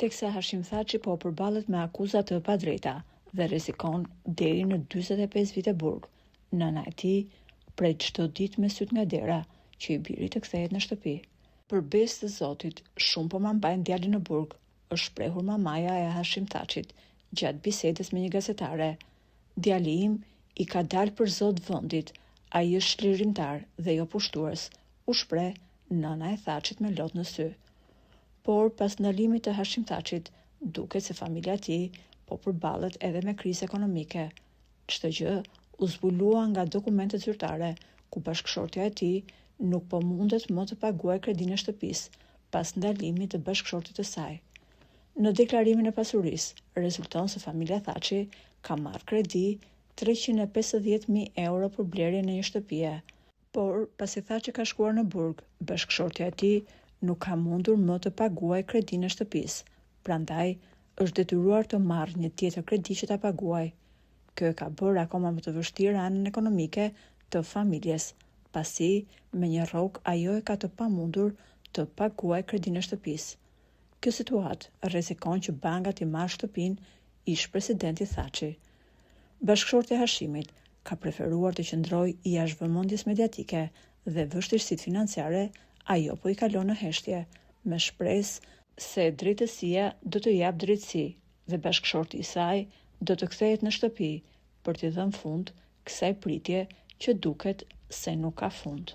teksa Hashim Thaçi po përballet me akuza të padrejta dhe rrezikon deri në 45 vite burg. Nëna e tij pret çdo ditë me syt nga dera që i biri të kthehet në shtëpi. Për besë të Zotit, shumë po ma mbajnë djalin në burg, është shprehur mamaja e Hashim Thaçit gjatë bisedës me një gazetare. Djali im i ka dalë për Zot vendit, ai është çlirimtar dhe jo pushtues, u shpreh nëna e Thaçit me lot në sy. Por pas ndalimit të Hashim Thaçit, duket se familja e tij po përballet edhe me krizë ekonomike. Çdo gjë u zbulua nga dokumentet zyrtare, ku bashkëshortja e tij nuk po mundet më të paguajë kredinë e shtëpisë pas ndalimit të bashkëshortit të saj. Në deklarimin e pasurisë, rezulton se familja Thaçi ka marrë kredi 350.000 euro për blerjen e një shtëpie. Por, pasi Thaçi ka shkuar në burg, bashkëshortja e tij nuk ka mundur më të paguajë kredinë e shtëpisë, prandaj është detyruar të marrë një tjetër kredi që ta paguajë. Kjo e ka bërë akoma më të vështirë anën ekonomike të familjes, pasi me një rrogë ajo e ka të pamundur të paguajë kredinë e shtëpisë. Kjo situatë rrezikon që bankat i marrë shtëpinë ish presidenti Thaçi. Bashkëshortja e Hashimit ka preferuar të qëndrojë jashtë vëmendjes mediatike dhe vështirësitë financiare, ajo po i kalon në heshtje, me shpresë se drejtësia do të jap drejtësi dhe bashkëshorti i saj do të kthehet në shtëpi për t'i dhënë fund kësaj pritje që duket se nuk ka fund.